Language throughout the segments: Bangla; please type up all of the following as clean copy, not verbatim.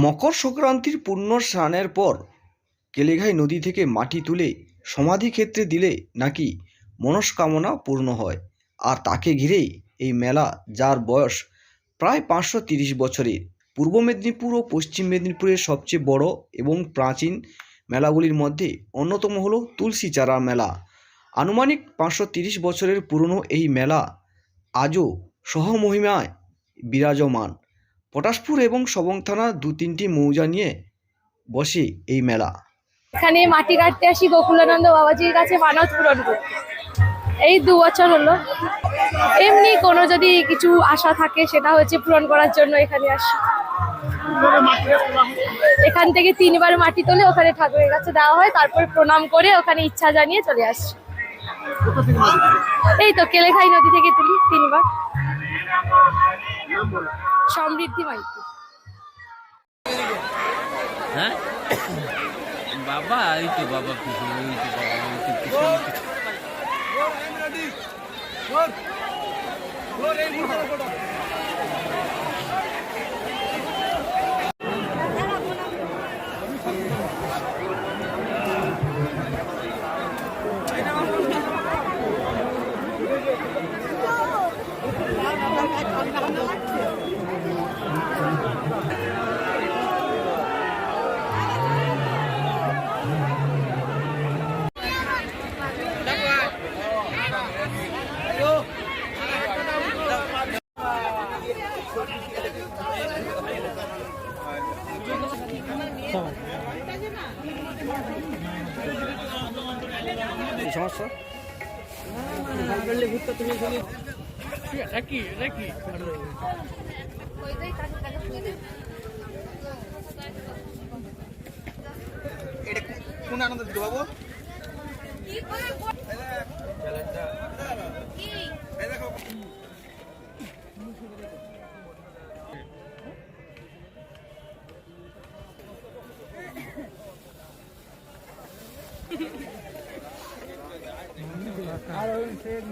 মকর সংক্রান্তির পুণ্য স্নানের পর কেলেঘাই নদী থেকে মাটি তুলে সমাধিক্ষেত্রে দিলে নাকি মনস্কামনা পূর্ণ হয়। আর তাকে ঘিরেই এই মেলা, যার বয়স প্রায় 530 বছরের। পূর্ব মেদিনীপুর ও পশ্চিম মেদিনীপুরের সবচেয়ে বড় এবং প্রাচীন মেলাগুলির মধ্যে অন্যতম হলো তুলসী চারা মেলা। আনুমানিক 530 বছরের পুরনো এই মেলা আজও সহমহিমায় বিরাজমান। পটাশপুর এবং সবং থানা 2-3টি মৌজা নিয়ে বসে এই মেলা। এখানে মাটি কাটতে আসি গোকুলানন্দ বাবাজির কাছে মানত পূরণ করতে। এই 2 বছর হলো। এমনি কোনো যদি কিছু আশা থাকে সেটা হচ্ছে পূরণ করার জন্য এখানে আসি। এখান থেকে 3বার মাটি তোলে ওখানে ঠাকুরের কাছে দেওয়া হয়, তারপর প্রণাম করে ওখানে ইচ্ছা জানিয়ে চলে আসি। এই তো কেলেঘাই নদী থেকে তুলি 3বার। সমৃদ্ধি মাইতি। হ্যাঁ বাবা, এই তো বাবা পিছনে, এই তো বাবা, এই তো পিছনে। সমস্যা কোন আনন্দ দিতে বাবু?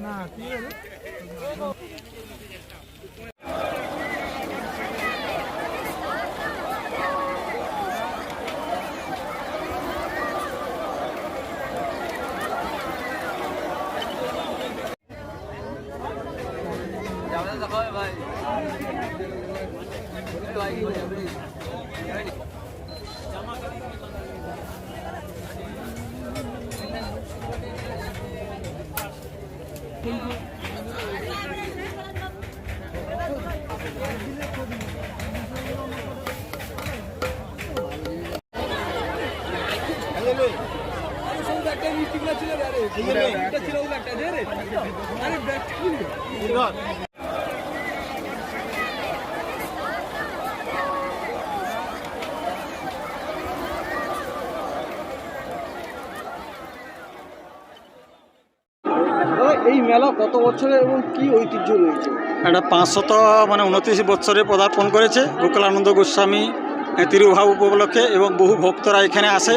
না কি এই মেলা কত বছরের এবং কি ঐতিহ্য রয়েছে? এটা 529 বছরে পদার্পণ করেছে গোকুলানন্দ গোস্বামী তিরুভাব উপলক্ষে, এবং বহু ভক্তরা এখানে আসে।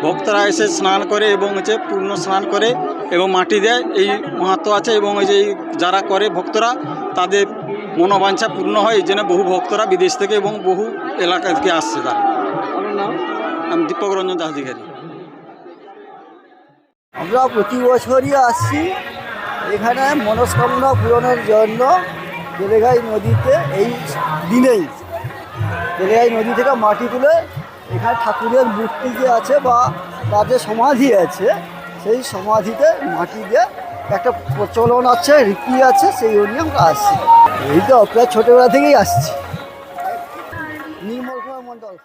ভক্তরা এসে স্নান করে এবং পূর্ণ স্নান করে এবং মাটি দেয়, এই মাহাত্ম্য আছে। এবং যারা করে ভক্তরা, তাদের মনোবাঞ্ছা পূর্ণ হয়। এই জন্য বহু ভক্তরা বিদেশ থেকে এবং বহু এলাকা থেকে আসছে। তারা আমার নাম আমি দীপক রঞ্জন দাস অধিকারী। আমরা প্রতি বছরই আসছি এখানে মনস্কামনা পূরণের জন্য। কেলেঘাই নদীতে এই দিনেই কেলেঘাই নদী থেকে মাটি তুলে এখানে ঠাকুরের মূর্তি যে আছে বা তার যে সমাধি আছে, সেই সমাধিতে মাটি দিয়ে একটা প্রচলন আছে, রীতি আছে, সেই জন্য আমরা আসছি। এই তো প্রায় ছোটোবেলা থেকেই আসছি। নির্মল কুমার মণ্ডল।